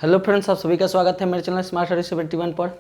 Hello friends, आप सभी का स्वागत है मेरे चैनल स्मार्ट स्टडी 71 पर।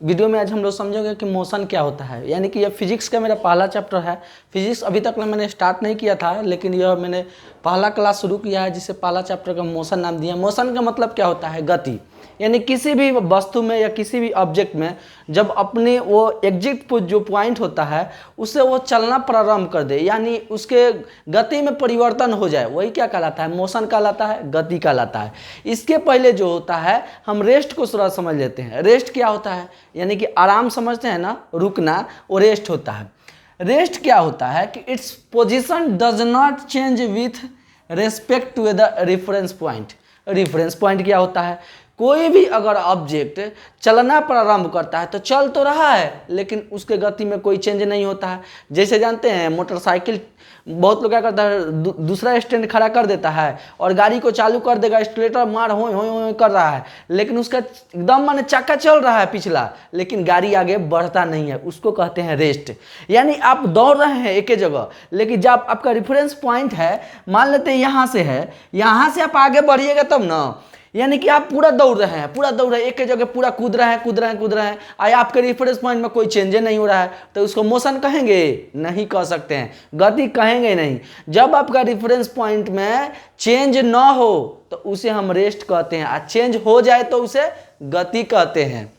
वीडियो में आज हम लोग समझेंगे कि मोशन क्या होता है। यानी कि यह फिजिक्स का मेरा पहला चैप्टर है। फिजिक्स अभी तक मैंने स्टार्ट नहीं किया था, लेकिन यह मैंने पहला क्लास शुरू किया है जिसे पहला चैप्टर का मोशन नाम दिया। मोशन का मतलब क्या होता है? गति। यानी किसी भी वस्तु में या किसी भी ऑब्जेक्ट में जब अपने वो एग्जिट जो पॉइंट होता है उससे वो चलना प्रारंभ कर दे, यानी उसके गति में परिवर्तन हो जाए, वही क्या कहलाता है? मोशन कहलाता है, गति कहलाता है। इसके पहले जो होता है हम रेस्ट को थोड़ा समझ लेते हैं। रेस्ट क्या होता है? यानी कि आराम समझते हैं ना, रुकना, वो रेस्ट होता है। रेस्ट क्या होता है कि its position does not change with respect to the reference point. Reference point क्या होता है? कोई भी अगर ऑब्जेक्ट चलना प्रारंभ करता है तो चल तो रहा है, लेकिन उसके गति में कोई चेंज नहीं होता है। जैसे जानते हैं मोटरसाइकिल, बहुत लोग क्या करता है, दूसरा स्टैंड खड़ा कर देता है और गाड़ी को चालू कर देगा, एक्सीलरेटर मार हो कर रहा है, लेकिन उसका एकदम माने चक्का चल रहा है पिछला, लेकिन गाड़ी आगे बढ़ता नहीं है, उसको कहते हैं रेस्ट। यानी आप दौड़ रहे हैं एक ही जगह, लेकिन जब आपका रेफरेंस पॉइंट है, मान लेते हैं यहाँ से है, यहाँ से आप आगे बढ़िएगा तब ना। यानी कि आप पूरा दौड़ रहे हैं, एक ही जगह पूरा कूद रहे हैं, आया आपके रेफरेंस पॉइंट में कोई चेंज नहीं हो रहा है, तो उसको मोशन कहेंगे? नहीं कह सकते हैं, गति कहेंगे नहीं। जब आपका रेफरेंस पॉइंट में चेंज ना हो तो उसे हम रेस्ट कहते हैं, और चेंज हो जाए तो उसे गति कहते हैं।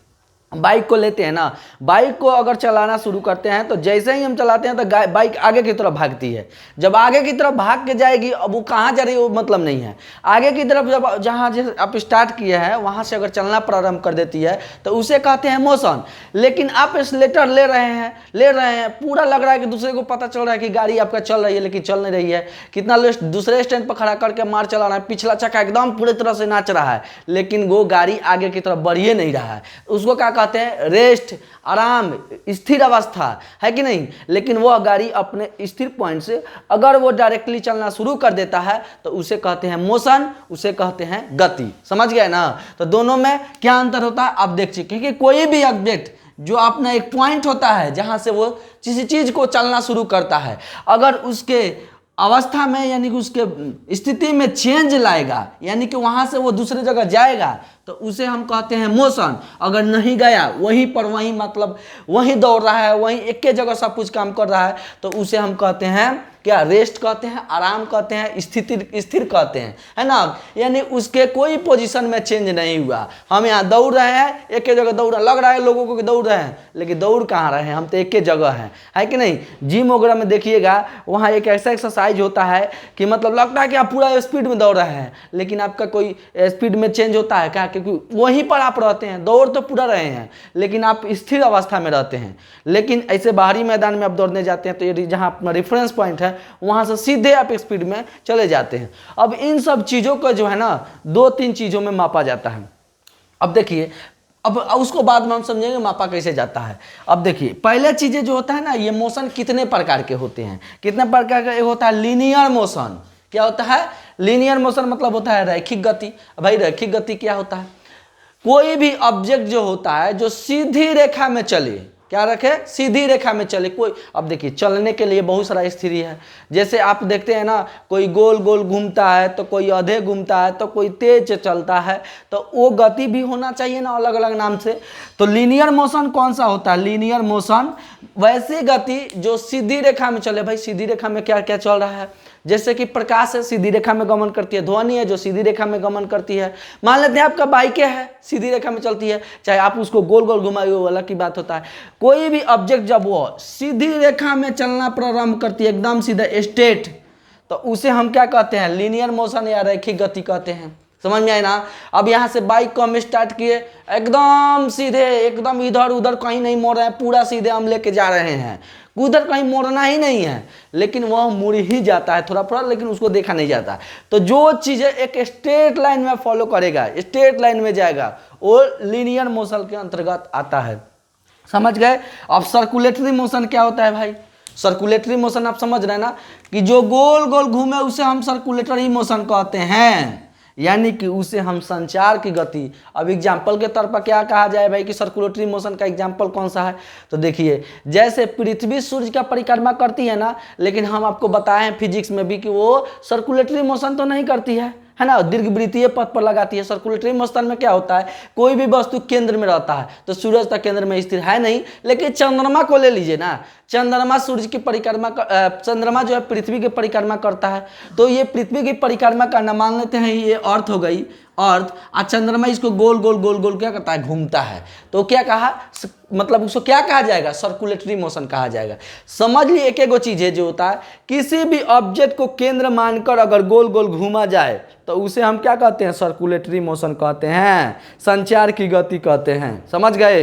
बाइक को लेते हैं ना, बाइक को अगर चलाना शुरू करते हैं तो जैसे ही हम चलाते हैं तो बाइक आगे की तरफ भागती है। जब आगे की तरफ भाग के जाएगी, अब वो कहाँ जा रही है वो मतलब नहीं है। आगे की तरफ जब जहाँ आप स्टार्ट किए हैं वहाँ से अगर चलना प्रारंभ कर देती है तो उसे कहते हैं मोशन। लेकिन आप एक्सीलरेटर ले रहे हैं, पूरा लग रहा है कि दूसरे को पता चल रहा है कि गाड़ी आपका चल रही है, लेकिन चल नहीं रही है। कितना लोग दूसरे स्टैंड पर खड़ा करके मार चला रहा है, पिछला चक्का एकदम पूरी तरह से नाच रहा है, लेकिन वो गाड़ी आगे की तरफ बढ़िए नहीं रहा है। उसको क्या कहते हैं? रेस्ट, आराम, स्थिर अवस्था, है कि नहीं। लेकिन वह गाड़ी अपने स्थिर पॉइंट से अगर वो डायरेक्टली चलना शुरू कर देता है तो उसे कहते हैं मोशन, उसे कहते हैं गति। समझ गए ना? तो दोनों में क्या अंतर होता है आप देखिए, क्योंकि कोई भी ऑब्जेक्ट जो अपना एक पॉइंट होता है जहां से वो किसी चीज को चलना शुरू करता है, अगर उसके अवस्था में यानी कि उसके स्थिति में चेंज लाएगा, यानी कि वहां से वो दूसरी जगह जाएगा, तो उसे हम कहते हैं मोशन। अगर नहीं गया, वहीं पर वहीं मतलब वहीं दौड़ रहा है, वहीं एक ही जगह सब कुछ काम कर रहा है, तो उसे हम कहते हैं क्या? रेस्ट कहते हैं, आराम कहते हैं, स्थिर कहते हैं, है ना। यानी उसके कोई पोजीशन में चेंज नहीं हुआ। हम यहाँ दौड़ रहे हैं, एक ही जगह दौड़, लग रहा है लोगों को कि दौड़ रहे हैं, लेकिन दौड़ कहाँ रहे हैं, हम तो एक ही जगह हैं, है कि नहीं। जिम वगैरह में देखिएगा, वहाँ एक ऐसा एक्सरसाइज होता है कि मतलब लगता है कि आप पूरा स्पीड में दौड़ रहे हैं, लेकिन आपका कोई स्पीड में चेंज होता है क्या? क्योंकि वहीं पर आप रहते हैं, दौड़ तो पूरा रहे हैं, लेकिन आप स्थिर अवस्था में रहते हैं। लेकिन ऐसे बाहरी मैदान में आप दौड़ने जाते हैं तो ये जहाँ अपना रेफरेंस पॉइंट है वहां से सीधे आप स्पीड में चले जाते हैं। अब इन सब चीजों को जो है ना 2-3 चीजों में मापा जाता है। अब देखिए, अब उसको बाद में हम समझेंगे मापा कैसे जाता है। अब देखिए, पहले चीजें जो होता है ना, ये मोशन कितने प्रकार के होते हैं? कितने प्रकार का? एक होता है लीनियर मोशन। क्या होता है? लीनियर मोशन मतलब होता है रैखिक गति। भाई रैखिक गति क्या होता है? कोई भी ऑब्जेक्ट जो होता है जो सीधी रेखा में चले, क्या रखे? सीधी रेखा में चले। कोई, अब देखिए, चलने के लिए बहुत सारा स्थिति है। जैसे आप देखते हैं ना, कोई गोल गोल घूमता है, तो कोई आधे घूमता है, तो कोई तेज चलता है, तो वो गति भी होना चाहिए ना, अलग अलग नाम से। तो लीनियर मोशन कौन सा होता है? लीनियर मोशन वैसी गति जो सीधी रेखा में चले। भाई सीधी रेखा में क्या क्या चल रहा है? जैसे कि प्रकाश है, सीधी रेखा में गमन करती है। ध्वनि है जो सीधी रेखा में गमन करती है। मान लेते हैं आपका बाइकें है, सीधी रेखा में चलती है, चाहे आप उसको गोल गोल घुमाइए, वो अलग की बात होता है। कोई भी ऑब्जेक्ट जब वो सीधी रेखा में चलना प्रारंभ करती है, एकदम सीधा स्ट्रेट, तो उसे हम क्या कहते हैं? लीनियर मोशन या रैखिक गति कहते हैं। समझ में आए ना? अब यहाँ से बाइक को हम स्टार्ट किए, एकदम सीधे, एकदम इधर उधर कहीं नहीं मोड़ रहे हैं, पूरा सीधे हम लेके जा रहे हैं, उधर कहीं मोड़ना ही नहीं है, लेकिन वह मुड़ ही जाता है थोड़ा थोड़ा, लेकिन उसको देखा नहीं जाता। तो जो चीजें एक स्ट्रेट लाइन में फॉलो करेगा, स्ट्रेट लाइन में जाएगा, वो लीनियर मोशन के अंतर्गत आता है। समझ गए? अब सर्कुलेटरी मोशन क्या होता है भाई? सर्कुलेटरी मोशन आप समझ रहे हैं ना, कि जो गोल गोल घूमे उसे हम सर्कुलेटरी मोशन कहते हैं, यानी कि उसे हम संचार की गति। अब एग्जाम्पल के तौर पर क्या कहा जाए भाई कि सर्कुलेटरी मोशन का एग्जाम्पल कौन सा है? तो देखिए, जैसे पृथ्वी सूर्य का परिक्रमा करती है ना, लेकिन हम आपको बताए हैं फिजिक्स में भी कि वो सर्कुलेटरी मोशन तो नहीं करती है, है ना, दीर्घवृत्तीय पथ पर लगाती है। सर्कुलेटरी मोशन में क्या होता है, कोई भी वस्तु केंद्र में रहता है, तो सूरज तक केंद्र में स्थिर है नहीं, लेकिन चंद्रमा को ले लीजिए ना, चंद्रमा सूर्य की परिक्रमा चंद्रमा जो है पृथ्वी की परिक्रमा करता है, तो ये पृथ्वी की परिक्रमा करना मान लेते हैं ये अर्थ हो गई, अर्थ, और चंद्रमा इसको गोल गोल गोल गोल क्या करता है, घूमता है, तो क्या कहा, मतलब उसको क्या कहा जाएगा, सर्कुलेटरी मोशन कहा जाएगा। समझ ली एक एगो चीज है जो होता है, किसी भी ऑब्जेक्ट को केंद्र मानकर अगर गोल गोल घूमा जाए तो उसे हम क्या कहते हैं, सर्कुलेटरी मोशन कहते हैं, संचार की गति कहते हैं। समझ गए,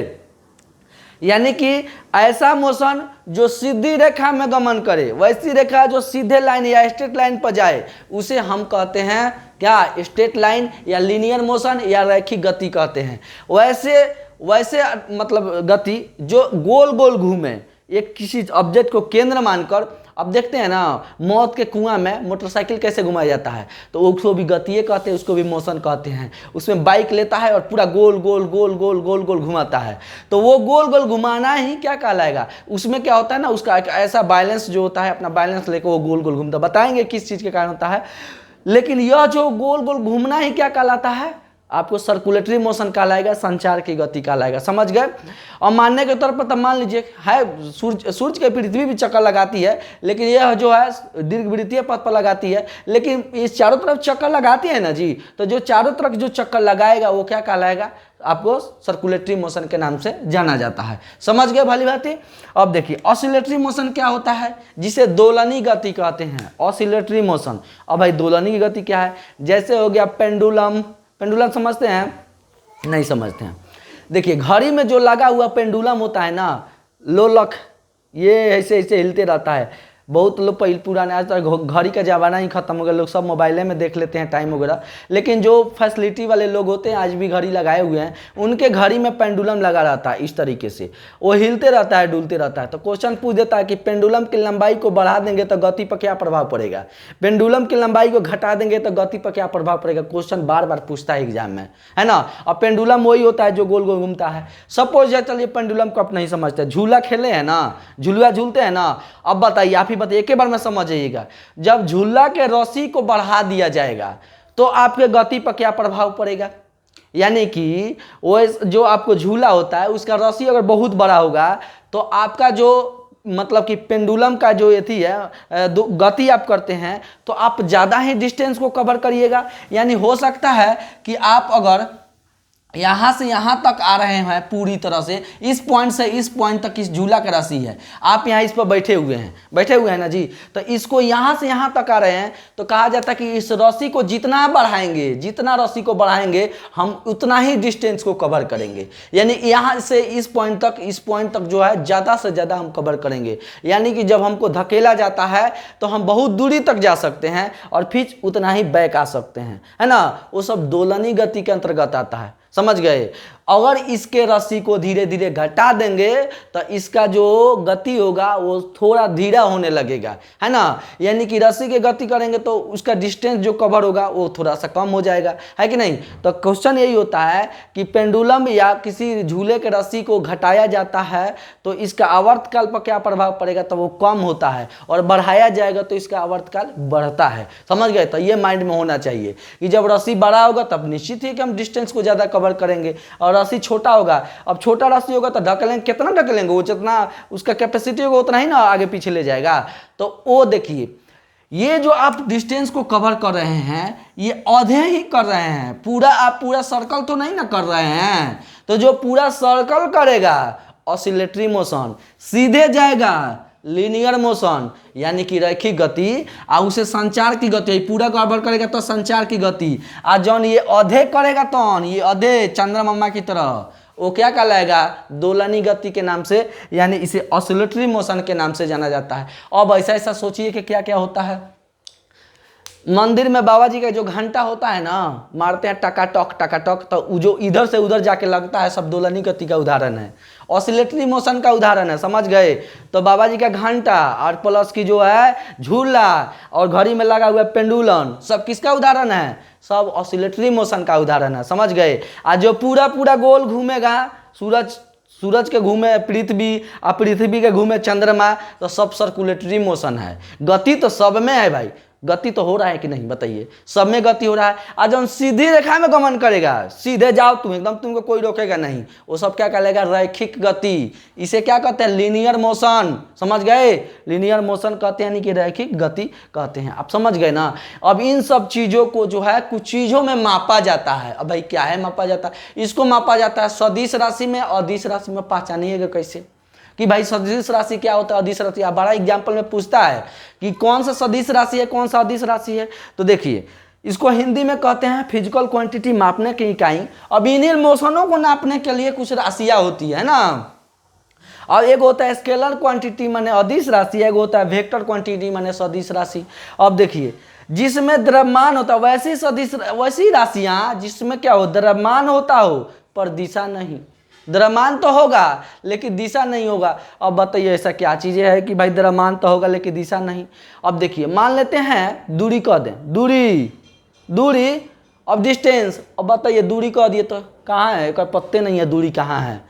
यानी कि ऐसा मोशन जो सीधी रेखा में गमन करे, वैसी रेखा जो सीधे लाइन या स्ट्रेट लाइन पर जाए, उसे हम कहते हैं क्या, स्ट्रेट लाइन या लीनियर मोशन या रैखिक गति कहते हैं। वैसे मतलब गति जो गोल गोल घूमे, एक किसी ऑब्जेक्ट को केंद्र मानकर। अब देखते हैं ना, मौत के कुआं में मोटरसाइकिल कैसे घुमाया जाता है, तो उसको भी गति कहते हैं, उसको भी मोशन कहते हैं। उसमें बाइक लेता है और पूरा गोल गोल गोल गोल गोल गोल घुमाता है, तो वो गोल गोल घुमाना ही क्या कहलाएगा। उसमें क्या होता है ना, उसका एक ऐसा बैलेंस जो होता है, अपना बैलेंस लेकर वो गोल गोल घूमता, बताएंगे किस चीज़ के कारण होता है, लेकिन यह जो गोल गोल घूमना ही क्या कहलाता है, आपको सर्कुलेटरी मोशन कहलाएगा, संचार की गति कहलाएगा। समझ गए। और मानने के तौर पर तो मान लीजिए है, सूर्य के पृथ्वी भी चक्कर लगाती है, लेकिन यह जो है दीर्घवृत्तीय पथ पर लगाती है, लेकिन इस चारों तरफ चक्कर लगाती है ना जी, तो जो चारों तरफ जो चक्कर लगाएगा वो क्या कहलाएगा, आपको सर्कुलेटरी मोशन के नाम से जाना जाता है। समझ गए भली भांति। अब देखिए ऑसिलेटरी मोशन क्या होता है, जिसे दोलनी गति कहते हैं, ऑसिलेटरी मोशन। अब भाई दोलनी की गति क्या है, जैसे हो गया पेंडुलम, पेंडुलम समझते हैं, नहीं समझते हैं। देखिए घड़ी में जो लगा हुआ पेंडुलम होता है ना, लोलक, ये ऐसे ऐसे हिलते रहता है। बहुत लोग पुराने, आज तक घड़ी का ज़माना ही खत्म हो गया, लोग सब मोबाइले में देख लेते हैं टाइम वगैरह, लेकिन जो फैसिलिटी वाले लोग होते हैं आज भी घड़ी लगाए हुए हैं, उनके घड़ी में पेंडुलम लगा रहता है, इस तरीके से वो हिलते रहता है, डुलते रहता है। तो क्वेश्चन पूछ देता है कि पेंडुलम की लंबाई को बढ़ा देंगे तो गति पर क्या प्रभाव पड़ेगा, पेंडुलम की लंबाई को घटा देंगे तो गति पर क्या प्रभाव पड़ेगा। क्वेश्चन बार बार पूछता है एग्जाम में, है ना। और पेंडुलम वही होता है जो गोल गोल घूमता है। सपोज चलिए पेंडुलम को आप नहीं समझते, झूला खेले हैं ना, झुलुआ झूलते हैं ना, अब बताइए, आप ही बताइए, एक बार में समझ जाइएगा, जब झूला के रस्सी को बढ़ा दिया जाएगा तो आपके गति पर क्या प्रभाव पड़ेगा। यानी कि वो जो आपको झूला होता है उसका रस्सी अगर बहुत बड़ा होगा तो आपका जो मतलब कि पेंडुलम का जो ये है गति आप करते हैं तो आप ज़्यादा ही डिस्टेंस को कवर करिएगा। यानी हो सकता है कि आप अगर यहाँ से यहाँ तक आ रहे हैं पूरी तरह से, इस पॉइंट से इस पॉइंट तक इस झूला का रस्सी है, आप यहाँ इस पर बैठे हुए हैं ना जी, तो इसको यहाँ से यहाँ तक आ रहे हैं, तो कहा जाता है कि इस रस्सी को जितना बढ़ाएंगे, जितना रस्सी को बढ़ाएंगे हम उतना ही डिस्टेंस को कवर करेंगे। यानी यहाँ से इस पॉइंट तक जो है ज़्यादा से ज़्यादा हम कवर करेंगे। यानी कि जब हमको धकेला जाता है तो हम बहुत दूरी तक जा सकते हैं और फिर उतना ही बैक आ सकते हैं, है ना। वो सब दोलनी गति के अंतर्गत आता है। समझ गए। अगर इसके रस्सी को धीरे धीरे घटा देंगे तो इसका जो गति होगा वो थोड़ा धीरा होने लगेगा, है ना। यानी कि रस्सी की गति करेंगे तो उसका डिस्टेंस जो कवर होगा वो थोड़ा सा कम हो जाएगा, है कि नहीं। तो क्वेश्चन यही होता है कि पेंडुलम या किसी झूले के रस्सी को घटाया जाता है तो इसका आवर्तकाल पर क्या प्रभाव पड़ेगा, तो वो कम होता है, और बढ़ाया जाएगा तो इसका आवर्तकाल बढ़ता है। समझ गए। तो ये माइंड में होना चाहिए कि जब रस्सी बड़ा होगा तब निश्चित ही कि हम डिस्टेंस को ज़्यादा कवर करेंगे, और रस्सी छोटा होगा, अब छोटा रस्सी होगा तो ढकेलेंगे, कितना ढकेलेंगे, वो जितना उसका कैपेसिटी होगा उतना ही ना आगे पीछे ले जाएगा। तो वो देखिए, ये जो आप डिस्टेंस को कवर कर रहे हैं ये आधे ही कर रहे हैं, पूरा आप पूरा सर्कल तो नहीं ना कर रहे हैं। तो जो पूरा सर्कल करेगा ऑसिलेटरी मोशन, सीधे जाएगा लीनियर मोशन यानी कि रैखिक गति, आ उसे संचार की गति, पूरा गड़बड़ करेगा तो संचार की गति, आ जौन ये आधे करेगा तो ये आधे चंद्रमा की तरह वो क्या कहलाएगा, दोलनी गति के नाम से, यानी इसे ऑसिलेटरी मोशन के नाम से जाना जाता है। अब ऐसा ऐसा सोचिए कि क्या क्या होता है। मंदिर में बाबा जी का जो घंटा होता है ना, मारते हैं टकाटक, तो जो इधर से उधर जाके लगता है, सब दोलनी गति का उदाहरण है, ऑसिलेटरी मोशन का उदाहरण है। समझ गए। तो बाबा जी का घंटा और प्लस की जो है झूला और घड़ी में लगा हुआ पेंडुलम, सब किसका उदाहरण है, सब ऑसिलेटरी मोशन का उदाहरण है। समझ गए। आज जो पूरा पूरा गोल घूमेगा, सूरज के घूमे पृथ्वी और पृथ्वी के घूमे चंद्रमा, तो सब सर्कुलेटरी मोशन है। गति तो सब में है भाई, गति तो हो रहा है कि नहीं बताइए, सब में गति हो रहा है। आज हम सीधी रेखा में गमन करेगा, सीधे जाओ तुम एकदम, तुमको कोई रोकेगा नहीं, वो सब क्या कहलाएगा, रैखिक गति। इसे क्या कहते हैं, लीनियर मोशन, समझ गए, लीनियर मोशन कहते हैं, यानी कि रैखिक गति कहते हैं। आप समझ गए ना। अब इन सब चीजों को जो है कुछ चीजों में मापा जाता है। अब भाई क्या है मापा जाता है, इसको मापा जाता है सदिश राशि में, अदिश राशि में। पहचानिएगा कैसे कि भाई सदिश राशि क्या होता है, अदिश राशि। बड़ा एग्जाम्पल में पूछता है कि कौन सा सदिश राशि है, कौन सा अदिश राशि है। तो देखिए, इसको हिंदी में कहते हैं फिजिकल क्वांटिटी, मापने की इकाई। अब इन्हीं मोशनों को नापने के लिए कुछ राशियां होती है ना। और एक होता है स्केलर क्वांटिटी माने अदिश राशि, एक होता है वेक्टर क्वांटिटी माने सदिश राशि। अब देखिए, जिसमें द्रव्यमान होता है वैसी राशियां जिसमें क्या हो, द्रव्यमान होता हो पर दिशा नहीं। द्रव्यमान तो होगा लेकिन दिशा नहीं होगा। अब बताइए ऐसा क्या चीजें है कि भाई द्रव्यमान तो होगा लेकिन दिशा नहीं। अब देखिए, मान लेते हैं दूरी कह दें, दूरी अब डिस्टेंस। अब बताइए दूरी कह दिए तो कहाँ है, एक पत्ते नहीं है, दूरी कहाँ है।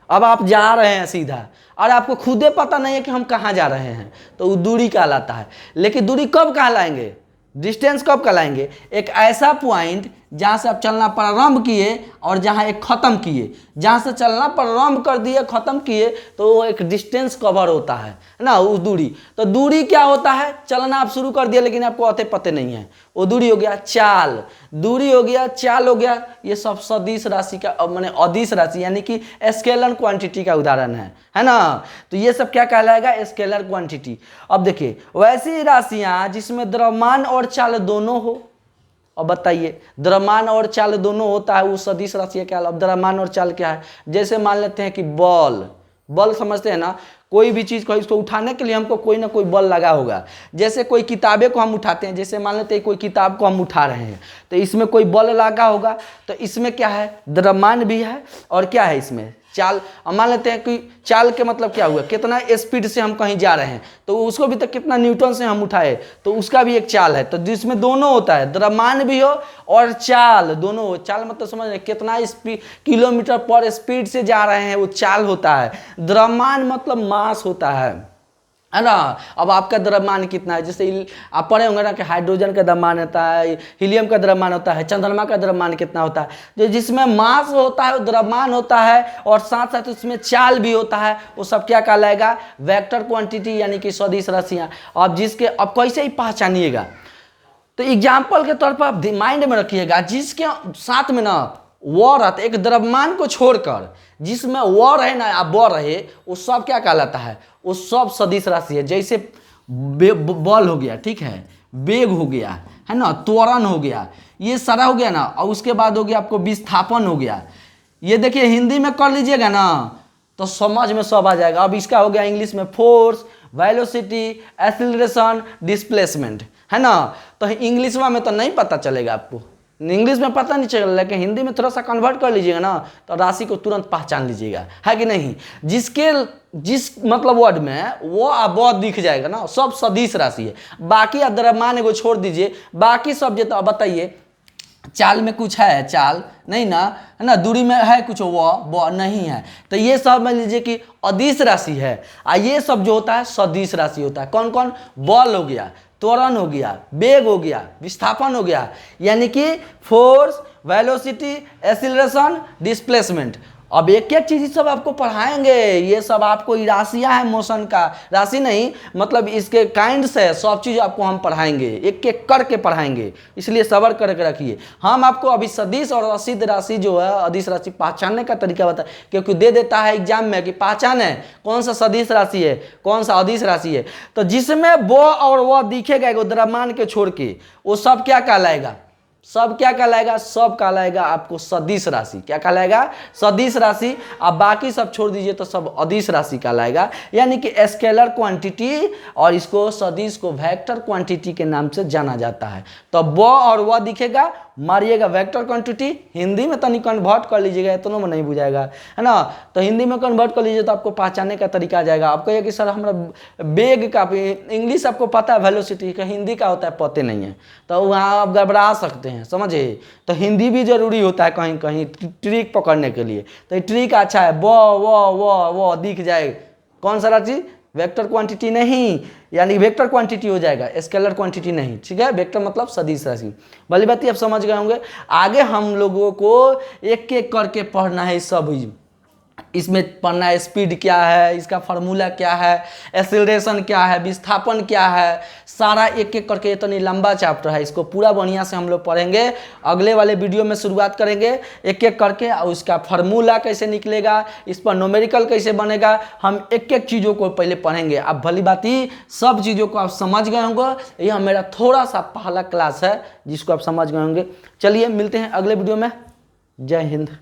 अब आप जा रहे हैं सीधा और आपको खुदे पता नहीं है कि हम कहाँ जा रहे हैं, तो वो दूरी कहलाता है। लेकिन दूरी कब कहलाएंगे, डिस्टेंस कब कहलाएंगे, एक ऐसा पॉइंट जहाँ से आप चलना प्रारंभ किए और जहाँ एक ख़त्म किए, जहाँ से चलना प्रारंभ कर दिए ख़त्म किए, तो वो एक डिस्टेंस कवर होता है ना, उस दूरी। तो दूरी क्या होता है, चलना आप शुरू कर दिया लेकिन आपको अते पते नहीं है, वो दूरी हो गया चाल। दूरी हो गया, चाल हो गया, ये सब सदिश राशि का माने अदिश राशि यानी कि स्केलर क्वांटिटी का उदाहरण है ना। तो ये सब क्या कहलाएगा, स्केलर क्वांटिटी। अब देखिए, वैसी राशियाँ जिसमें द्रव्यमान और चाल दोनों हो। अब बताइए, द्रव्यमान और चाल दोनों होता है वो सदिश राशि क्या। अब द्रव्यमान और चाल क्या है, जैसे मान लेते हैं कि बल समझते हैं ना, कोई भी चीज़ को इसको उठाने के लिए हमको कोई ना कोई बल लगा होगा। जैसे कोई किताबें को हम उठाते हैं, जैसे मान लेते हैं कोई किताब को हम उठा रहे हैं तो इसमें कोई बल लगा होगा। तो इसमें क्या है, द्रव्यमान भी है और क्या है इसमें चाल। मान लेते हैं कि चाल के मतलब क्या हुआ, कितना स्पीड से हम कहीं जा रहे हैं, तो उसको भी तो कितना न्यूटन से हम उठाए, तो उसका भी एक चाल है। तो जिसमें दोनों होता है, द्रव्यमान भी हो और चाल दोनों हो। चाल मतलब समझ रहे, कितना किलोमीटर पर स्पीड से जा रहे हैं, वो चाल होता है। द्रव्यमान मतलब मास होता है ना। अब आपका द्रव्यमान कितना है, जैसे आप पढ़े होंगे ना कि हाइड्रोजन का द्रव्यमान होता है, हीलियम का द्रव्यमान होता है, चंद्रमा का द्रव्यमान कितना होता है। जो जिसमें मास होता है वो द्रव्यमान होता है और साथ साथ उसमें चाल भी होता है, वो सब क्या कहलाएगा, वेक्टर क्वांटिटी यानी कि सदिश राशियाँ। अब जिसके अब कैसे ही पहचानिएगा, तो एग्जाम्पल के तौर पर आप माइंड में रखिएगा, जिसके साथ में ना वो रहता, एक द्रव्यमान को छोड़कर जिसमें वो रहे ना या वो रहे, वो सब क्या कहलाता है, वो सब सदिश राशि है। जैसे बल हो गया, ठीक है, वेग हो गया है ना, त्वरण हो गया, ये सारा हो गया ना। और उसके बाद हो गया आपको विस्थापन हो गया। ये देखिए हिंदी में कर लीजिएगा ना तो समझ में सब आ जाएगा। अब इसका हो गया इंग्लिश में फोर्स, वेलोसिटी, एक्सीलरेशन, डिस्प्लेसमेंट, है ना। तो इंग्लिश में तो नहीं पता चलेगा आपको, इंग्लिश में पता नहीं चलेगा, लेकिन हिंदी में थोड़ा सा कन्वर्ट कर लीजिएगा ना तो राशि को तुरंत पहचान लीजिएगा, है कि नहीं। जिस मतलब वर्ड में वो अब दिख जाएगा ना, सब सदिश राशि है। बाकी द्रव्यमान एगो छोड़ दीजिए, बाकी सब जो। तो बताइए, चाल में कुछ है, चाल नहीं ना, है ना, दूरी में है कुछ, वो नहीं है। तो ये सब मान लीजिए कि अदिश राशि है। ये सब जो होता है सदिश राशि होता है। कौन कौन, बल हो गया, त्वरण हो गया, वेग हो गया, विस्थापन हो गया, यानी कि फोर्स, वेलोसिटी, एक्सीलरेशन, डिस्प्लेसमेंट। अब एक एक चीज़ सब आपको पढ़ाएंगे। ये सब आपको राशियाँ है मोशन का, राशि नहीं मतलब इसके काइंड्स है, सब चीज़ आपको हम पढ़ाएंगे, एक एक करके पढ़ाएंगे, इसलिए सब्र करके रखिए। हम आपको अभी सदिश और असिद्ध राशि जो है, अदिश राशि पहचानने का तरीका बता, क्योंकि दे देता है एग्जाम में कि पहचान है कौन सा सदिश राशि है, कौन सा अदिश राशि है। तो जिसमें वो और वो दिखेगा एगो द्रव्यमान के छोड़ के, वो सब क्या कहलाएगा, सब क्या कहलाएगा, सब कहलाएगा आपको सदिश राशि। क्या कहलाएगा, सदिश राशि। अब बाकी सब छोड़ दीजिए तो सब अदिश राशि कहलाएगा, यानी कि स्केलर क्वांटिटी, और इसको सदिश को वेक्टर क्वांटिटी के नाम से जाना जाता है। तो वो और वह दिखेगा, मारिएगा वेक्टर क्वांटिटी। हिंदी में तनी कन्वर्ट कर लीजिएगा, इतना में नहीं बुझाएगा, है ना। तो हिंदी में कन्वर्ट कर लीजिए तो आपको पहचानने का तरीका आ जाएगा। आपको ये कि सर हमारा वेग का इंग्लिश आपको पता है, वेलोसिटी का हिंदी का होता है पते नहीं है, तो वहाँ आप गड़बड़ा सकते हैं, समझे। तो हिंदी भी जरूरी होता है कहीं कहीं ट्रिक पकड़ने के लिए। तो ट्रिक अच्छा है, वो दिख जाए, कौन सा राशि, वेक्टर क्वांटिटी नहीं, यानी वेक्टर क्वांटिटी हो जाएगा, स्केलर क्वांटिटी नहीं, ठीक है। वेक्टर मतलब सदिश राशि। भली बात आप समझ गए होंगे। आगे हम लोगों को एक एक करके पढ़ना है सब, इसमें पढ़ना है स्पीड क्या है, इसका फार्मूला क्या है, एक्सीलरेशन क्या है, विस्थापन क्या है, सारा एक एक करके। इतनी लंबा चैप्टर है, इसको पूरा बढ़िया से हम लोग पढ़ेंगे। अगले वाले वीडियो में शुरुआत करेंगे एक एक करके, और उसका फार्मूला कैसे निकलेगा, इस पर न्यूमेरिकल कैसे बनेगा, हम एक एक चीज़ों को पहले पढ़ेंगे। अब भली बात ही सब चीज़ों को आप समझ गए होंगे। यह मेरा थोड़ा सा पहला क्लास है जिसको आप समझ गए होंगे। चलिए मिलते हैं अगले वीडियो में। जय हिंद।